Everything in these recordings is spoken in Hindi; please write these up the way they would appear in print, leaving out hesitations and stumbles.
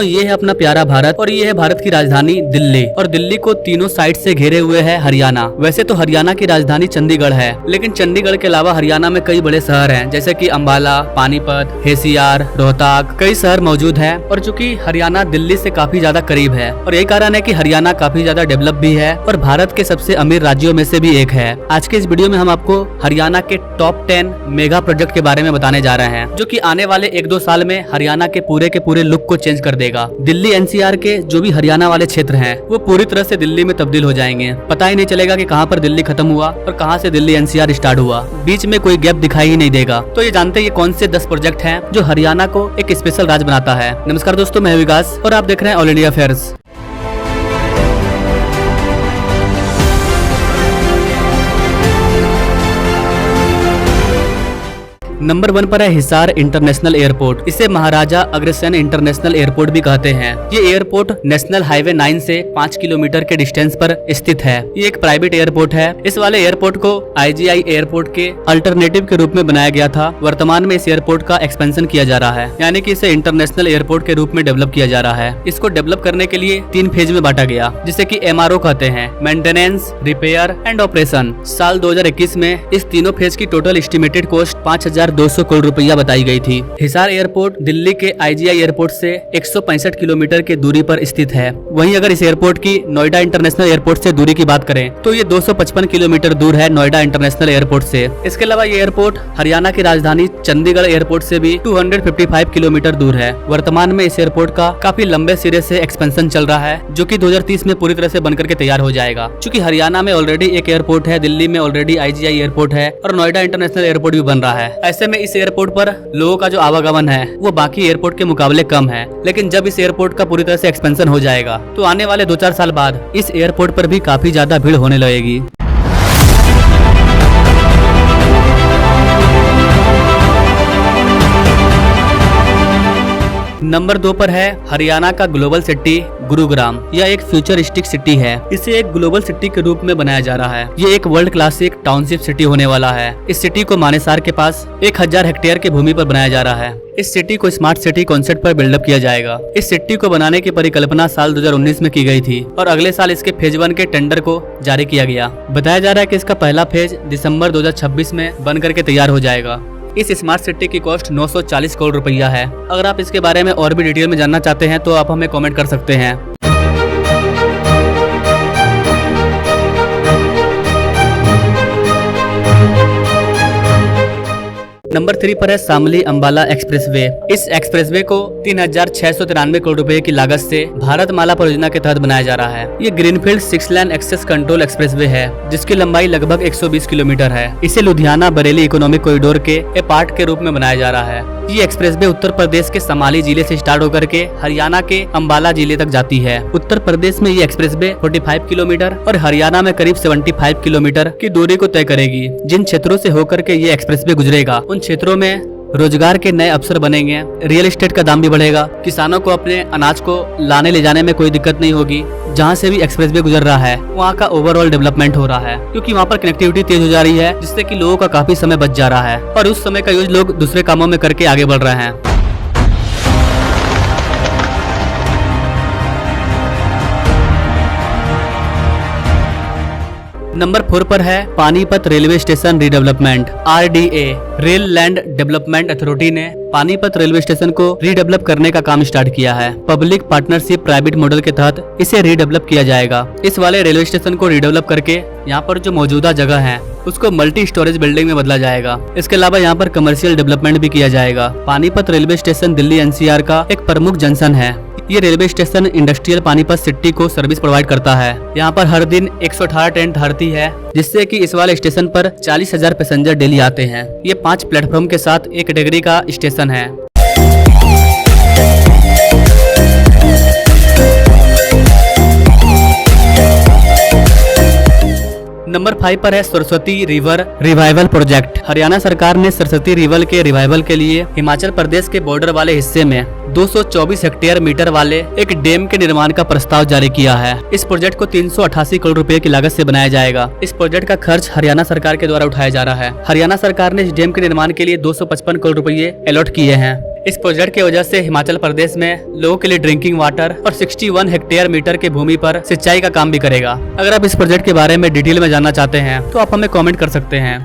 ये है अपना प्यारा भारत और ये है भारत की राजधानी दिल्ली, और दिल्ली को तीनों साइड से घेरे हुए है हरियाणा। वैसे तो हरियाणा की राजधानी चंडीगढ़ है, लेकिन चंडीगढ़ के अलावा हरियाणा में कई बड़े शहर हैं, जैसे कि अंबाला, पानीपत, होशियार, रोहतक, कई शहर मौजूद हैं। और चूंकि हरियाणा दिल्ली से काफी ज्यादा करीब है और यही कारण है कि हरियाणा काफी ज्यादा डेवलप भी है और भारत के सबसे अमीर राज्यों में से भी एक है। आज के इस वीडियो में हम आपको हरियाणा के टॉप 10 मेगा प्रोजेक्ट के बारे में बताने जा रहे हैं, जो कि आने वाले 1-2 साल में हरियाणा के पूरे लुक को चेंज कर देगा। दिल्ली एनसीआर के जो भी हरियाणा वाले क्षेत्र हैं, वो पूरी तरह से दिल्ली में तब्दील हो जाएंगे। पता ही नहीं चलेगा कि कहां पर दिल्ली खत्म हुआ और कहां से दिल्ली एनसीआर स्टार्ट हुआ। बीच में कोई गैप दिखाई ही नहीं देगा। तो ये जानते हैं ये कौन से 10 प्रोजेक्ट हैं जो हरियाणा को एक स्पेशल राज्य बनाता है। नमस्कार दोस्तों, मैं विकास और आप देख रहे हैं ऑल इंडिया अफेयर्स। नंबर 1 पर है हिसार इंटरनेशनल एयरपोर्ट। इसे महाराजा अग्रसेन इंटरनेशनल एयरपोर्ट भी कहते हैं। ये एयरपोर्ट नेशनल हाईवे 9 से 5 किलोमीटर के डिस्टेंस पर स्थित है। ये एक प्राइवेट एयरपोर्ट है। इस वाले एयरपोर्ट को IGI एयरपोर्ट के अल्टरनेटिव के रूप में बनाया गया था। वर्तमान में इस एयरपोर्ट का एक्सपेंशन किया जा रहा है, यानी कि इसे इंटरनेशनल एयरपोर्ट के रूप में डेवलप किया जा रहा है। इसको डेवलप करने के लिए 3 फेज में बांटा गया, जिसे कि MRO कहते हैं, मेंटेनेंस, रिपेयर एंड ऑपरेशन। साल 2021 में इस तीनों फेज की टोटल एस्टिमेटेड कॉस्ट 5,200 करोड़ रुपया बताई गई थी। हिसार एयरपोर्ट दिल्ली के IGI एयरपोर्ट से 165 किलोमीटर की दूरी पर स्थित है। वहीं अगर इस एयरपोर्ट की नोएडा इंटरनेशनल एयरपोर्ट से दूरी की बात करें तो ये 255 किलोमीटर दूर है नोएडा इंटरनेशनल एयरपोर्ट से। इसके अलावा ये एयरपोर्ट हरियाणा की राजधानी चंडीगढ़ एयरपोर्ट से भी 255 किलोमीटर दूर है। वर्तमान में इस एयरपोर्ट का काफी लंबे सिरे से एक्सपेंशन चल रहा है, जो कि 2030 में पूरी तरह से बनकर के तैयार हो जाएगा। चूंकि हरियाणा में ऑलरेडी एक एयरपोर्ट है, दिल्ली में ऑलरेडी IGI एयरपोर्ट है और नोएडा इंटरनेशनल एयरपोर्ट भी बन रहा है। ऐसे में इस एयरपोर्ट पर लोगों का जो आवागमन है वो बाकी एयरपोर्ट के मुकाबले कम है। लेकिन जब इस एयरपोर्ट का पूरी तरह से एक्सपेंशन हो जाएगा तो आने वाले 2-4 साल बाद इस एयरपोर्ट पर भी काफी ज्यादा भीड़ होने लगेगी। नंबर 2 पर है हरियाणा का ग्लोबल सिटी गुरुग्राम। यह एक फ्यूचरिस्टिक सिटी है। इसे एक ग्लोबल सिटी के रूप में बनाया जा रहा है। ये एक वर्ल्ड क्लासिक टाउनशिप सिटी होने वाला है। इस सिटी को मानेसर के पास 1000 हेक्टेयर की भूमि पर बनाया जा रहा है। इस सिटी को स्मार्ट सिटी कॉन्सेप्ट पर बिल्डअप किया जाएगा। इस सिटी को बनाने की परिकल्पना साल 2019 में की गई थी और अगले साल इसके फेज 1 के टेंडर को जारी किया गया। बताया जा रहा है कि इसका पहला फेज दिसंबर 2026 में बन करके तैयार हो जाएगा। इस स्मार्ट सिटी की कॉस्ट 940 करोड़ रुपया है। अगर आप इसके बारे में और भी डिटेल में जानना चाहते हैं तो आप हमें कमेंट कर सकते हैं। नंबर 3 पर है शामली अंबाला एक्सप्रेसवे। इस एक्सप्रेसवे को 3,693 करोड़ रुपए की लागत से भारतमाला परियोजना के तहत बनाया जा रहा है। ये greenfield 6 lane access control expressway है, जिसकी लंबाई लगभग 120 किलोमीटर है। इसे लुधियाना बरेली इकोनॉमिक कॉरिडोर के ए पार्ट के रूप में बनाया जा रहा है। ये एक्सप्रेसवे उत्तर प्रदेश के समाली जिले से स्टार्ट होकर के हरियाणा के अंबाला जिले तक जाती है। उत्तर प्रदेश में ये एक्सप्रेसवे 45 किलोमीटर और हरियाणा में करीब 75 किलोमीटर की दूरी को तय करेगी। जिन क्षेत्रों से होकर के ये एक्सप्रेसवे गुजरेगा उन क्षेत्रों में रोजगार के नए अवसर बनेंगे, रियल एस्टेट का दाम भी बढ़ेगा, किसानों को अपने अनाज को लाने ले जाने में कोई दिक्कत नहीं होगी। जहाँ से भी एक्सप्रेसवे गुजर रहा है वहाँ का ओवरऑल डेवलपमेंट हो रहा है, क्योंकि वहाँ पर कनेक्टिविटी तेज हो जा रही है, जिससे कि लोगों का काफी समय बच जा रहा है और उस समय का यूज लोग दूसरे कामों में करके आगे बढ़ रहे हैं। नंबर 4 पर है Panipat railway station redevelopment. RDA rail land development authority ने पानीपत रेलवे स्टेशन को रीडेवलप करने का काम स्टार्ट किया है। पब्लिक पार्टनरशिप प्राइवेट मॉडल के तहत इसे रीडेवलप किया जाएगा। इस वाले रेलवे स्टेशन को रीडेवलप करके यहाँ पर जो मौजूदा जगह है उसको मल्टी स्टोरेज बिल्डिंग में बदला जाएगा। इसके अलावा यहाँ पर कमर्शियल डेवलपमेंट भी किया जाएगा। Panipat railway station Delhi NCR का एक प्रमुख जंक्शन है। ये railway station industrial Panipat city को सर्विस प्रोवाइड करता है। यहाँ पर हर दिन 118 ट्रेन ठहरती है, जिससे कि इस वाले स्टेशन पर 40,000 पैसेंजर डेली आते हैं। ये 5 प्लेटफॉर्म के साथ एक कैटेगरी का स्टेशन है। नंबर 5 पर है Saraswati river revival project. Haryana सरकार ने सरस्वती रिवर के रिवाइवल के लिए हिमाचल प्रदेश के बॉर्डर वाले हिस्से में 224 हेक्टेयर मीटर वाले एक डैम के निर्माण का प्रस्ताव जारी किया है। इस प्रोजेक्ट को 388 करोड़ रुपए की लागत से बनाया जाएगा। इस प्रोजेक्ट का खर्च हरियाणा सरकार के द्वारा उठाया जा रहा है। हरियाणा सरकार ने इस डैम के निर्माण के लिए 255 करोड़ रुपए अलॉट किए हैं। इस प्रोजेक्ट की वजह से हिमाचल प्रदेश में लोगों के लिए ड्रिंकिंग वाटर और 61 हेक्टेयर मीटर के भूमि पर सिंचाई का काम भी करेगा। अगर आप इस प्रोजेक्ट के बारे में डिटेल में जानना चाहते हैं तो आप हमें कमेंट कर सकते हैं।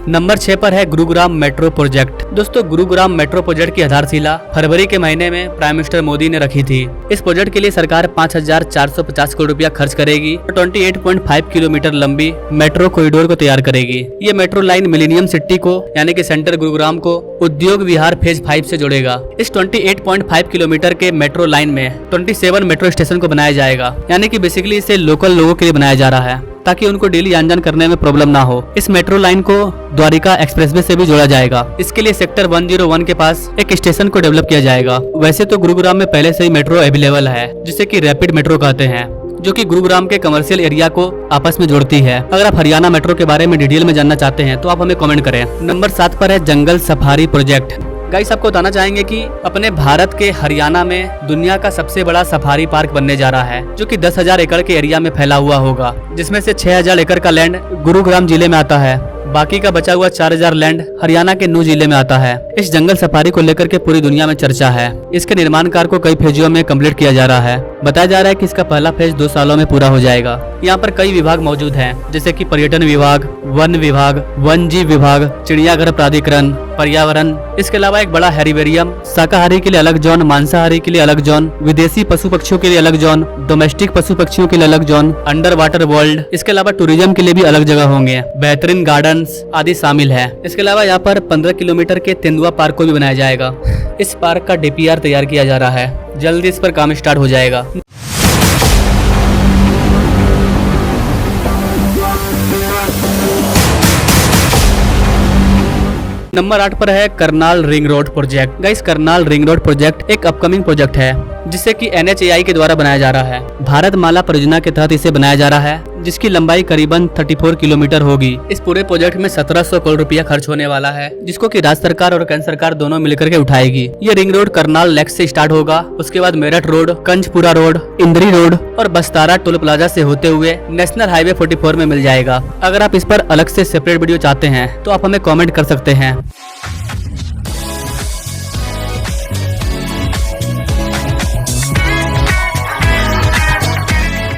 नंबर 6 पर है गुरुग्राम मेट्रो प्रोजेक्ट। दोस्तों, गुरुग्राम मेट्रो प्रोजेक्ट की आधारशिला फरवरी के महीने में प्राइम मिनिस्टर मोदी ने रखी थी। इस प्रोजेक्ट के लिए सरकार 5,450 करोड़ रुपया खर्च करेगी और 28.5 किलोमीटर लंबी मेट्रो कॉरिडोर को तैयार करेगी। ये मेट्रो लाइन मिलेनियम सिटी को यानी कि सेंटर गुरुग्राम को उद्योग विहार फेज 5 से जोड़ेगा। इस 28.5 किलोमीटर के मेट्रो लाइन में 27 मेट्रो स्टेशन को बनाया जाएगा, यानी कि बेसिकली इसे लोकल लोगों के लिए बनाया जा रहा है ताकि उनको डेली आन जान करने में प्रॉब्लम ना हो। इस मेट्रो लाइन को द्वारिका एक्सप्रेसवे से भी जोड़ा जाएगा। इसके लिए सेक्टर 101 के पास एक स्टेशन को डेवलप किया जाएगा। वैसे तो गुरुग्राम में पहले से ही मेट्रो अवेलेबल है, जिसे कि रैपिड मेट्रो कहते हैं, जो कि गुरुग्राम के कमर्शियल एरिया को आपस में जोड़ती है। अगर आप हरियाणा मेट्रो के बारे में डिटेल में जानना चाहते हैं तो आप हमें कमेंट करें। नंबर 7 पर है जंगल सफारी प्रोजेक्ट। गाइस, आपको बताना चाहेंगे कि अपने भारत के हरियाणा में दुनिया का सबसे बड़ा सफारी पार्क बनने जा रहा है, जो कि 10,000 एकड़ के एरिया में फैला हुआ होगा, जिसमें से 6,000 एकड़ का लैंड गुरुग्राम जिले में आता है। बाकी का बचा हुआ 4,000 लैंड हरियाणा के नू जिले में आता है। इस जंगल सफारी को लेकर के पूरी दुनिया में चर्चा है। इसके निर्माण कार्य को कई फेजों में कंप्लीट किया जा रहा है। बताया जा रहा है कि इसका पहला फेज 2 सालों में पूरा हो जाएगा। यहाँ पर कई विभाग मौजूद हैं, जैसे कि पर्यटन विभाग, वन विभाग, वन जीव विभाग, चिड़ियाघर प्राधिकरण, पर्यावरण। इसके अलावा एक बड़ा हेरिबेरियम, शाकाहारी के लिए अलग जोन, मांसाहारी के लिए अलग जोन, विदेशी पशु पक्षियों के लिए अलग जोन, डोमेस्टिक पशु पक्षियों के लिए अलग जोन, अंडर वाटर वर्ल्ड। इसके अलावा टूरिज्म के लिए भी अलग जगह होंगे, बेहतरीन गार्डन आदि शामिल है। इसके अलावा यहाँ पर 15 किलोमीटर के तेंदुआ पार्क को भी बनाया जाएगा। इस पार्क का DPR तैयार किया जा रहा है, जल्दी इस पर काम स्टार्ट हो जाएगा। नंबर 8 पर है Karnal ring road project. Guys, Karnal ring road project एक अपकमिंग प्रोजेक्ट है, जिसे कि NHAI के द्वारा बनाया जा रहा है। भारत माला परियोजना के तहत इसे बनाया जा रहा है, जिसकी लंबाई करीबन 34 किलोमीटर होगी। इस पूरे प्रोजेक्ट में 1700 करोड़ रुपया खर्च होने वाला है, जिसको कि राज्य सरकार और केंद्र सरकार दोनों मिलकर के उठाएगी। ये रिंग रोड करनाल लेक से स्टार्ट होगा, उसके बाद मेरठ रोड, कंचपुरा रोड, इंद्री रोड और बस्तारा टोल प्लाजा से होते हुए नेशनल हाईवे 44 में मिल जाएगा। अगर आप इस पर अलग से सेपरेट वीडियो चाहते हैं तो आप हमें कॉमेंट कर सकते हैं।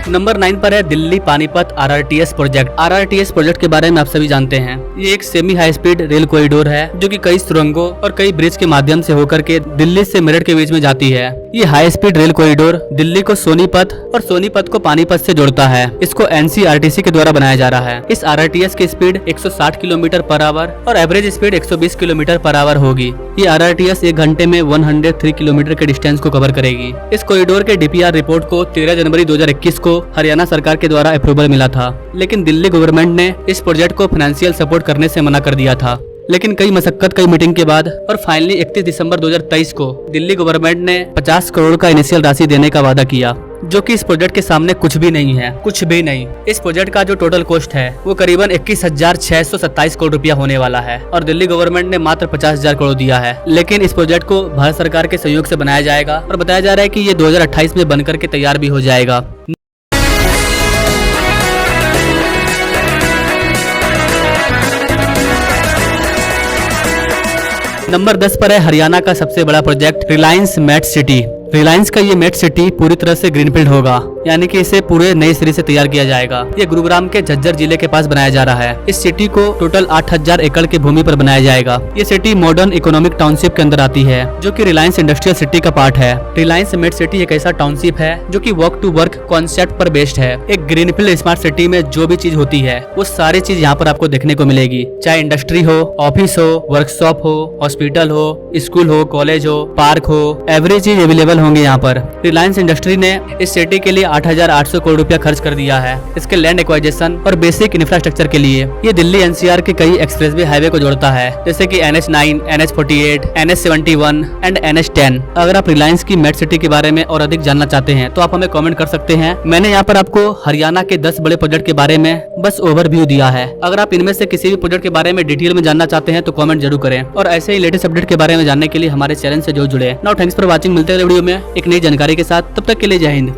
नंबर 9 पर है Delhi Panipat RRTS project. RRTS project के बारे में आप सभी जानते हैं। ये एक semi high speed rail corridor है, जो कि कई सुरंगों और कई ब्रिज के माध्यम से होकर के दिल्ली से मेरठ के बीच में जाती है। ये high speed rail corridor Delhi को सोनीपत और सोनीपत को पानीपत से जोड़ता है। इसको NCRTC के द्वारा बनाया जा रहा है। इस RRTS की स्पीड 160 किलोमीटर पर आवर और average speed 120 kilometre per hour होगी। ये RRTS 1 घंटे में 103 किलोमीटर के डिस्टेंस को कवर करेगी। इस कॉरिडोर के DPR रिपोर्ट को 13 जनवरी 2021 को हरियाणा सरकार के द्वारा अप्रूवल मिला था, लेकिन दिल्ली गवर्नमेंट ने इस प्रोजेक्ट को फाइनेंशियल सपोर्ट करने से मना कर दिया था। लेकिन कई मशक्कत, कई मीटिंग के बाद और फाइनली 31 दिसंबर 2023 को दिल्ली गवर्नमेंट ने 50 करोड़ का इनिशियल राशि देने का वादा किया, जो कि इस प्रोजेक्ट के सामने कुछ भी नहीं है, कुछ भी नहीं। इस प्रोजेक्ट का जो टोटल कॉस्ट है वो करीबन 21,627 करोड़ रुपया होने वाला है और दिल्ली गवर्नमेंट ने मात्र 50,000 करोड़ दिया है। लेकिन इस प्रोजेक्ट को भारत सरकार के सहयोग से बनाया जाएगा और बताया जा रहा है कि ये 2028 में बनकर के तैयार भी हो जाएगा। नंबर 10 पर है हरियाणा का सबसे बड़ा project Reliance Met City. Reliance का ये मेट सिटी पूरी तरह से ग्रीनफील्ड होगा, यानी कि इसे पूरे नए सिरे से तैयार किया जाएगा। ये गुरुग्राम के झज्जर जिले के पास बनाया जा रहा है। इस सिटी को टोटल 8,000 एकड़ की भूमि पर बनाया जाएगा। ये सिटी मॉडर्न इकोनॉमिक टाउनशिप के अंदर आती है, जो कि रिलायंस इंडस्ट्रियल सिटी का पार्ट है। रिलायंस मेट सिटी एक ऐसा टाउनशिप है जो कि वर्क टू वर्क कॉन्सेप्ट पर बेस्ड है। एक ग्रीनफील्ड स्मार्ट सिटी में जो भी चीज होती है वो सारी चीज यहाँ पर आपको देखने को मिलेगी, चाहे इंडस्ट्री हो, ऑफिस हो, वर्कशॉप हो, हॉस्पिटल हो, स्कूल हो, कॉलेज हो, पार्क हो, एवरी चीज अवेलेबल सेटल होंगे यहाँ पर। रिलायंस इंडस्ट्री ने इस सिटी के लिए 8,800 करोड़ रुपया खर्च कर दिया है इसके लैंड एक्वाइजेशन और बेसिक इंफ्रास्ट्रक्चर के लिए। ये दिल्ली एनसीआर के कई एक्सप्रेसवे हाईवे को जोड़ता है, जैसे कि NH9, NH48, NH71 and NH10। अगर आप रिलायंस की मेट सिटी के बारे में और अधिक जानना चाहते हैं तो आप हमें कमेंट कर सकते हैं। मैंने यहाँ पर आपको हरियाणा के 10 बड़े प्रोजेक्ट के बारे में बस ओवरव्यू दिया है। अगर आप इनमें से किसी भी प्रोजेक्ट के बारे में डिटेल में जानना चाहते हैं तो कमेंट जरूर करें, और ऐसे ही लेटेस्ट अपडेट के बारे में जानने के लिए हमारे चैनल से जरूर जुड़े। Now thanks for watching. मिलते हैं वीडियो में एक नई जानकारी के साथ, तब तक के लिए जय हिंद।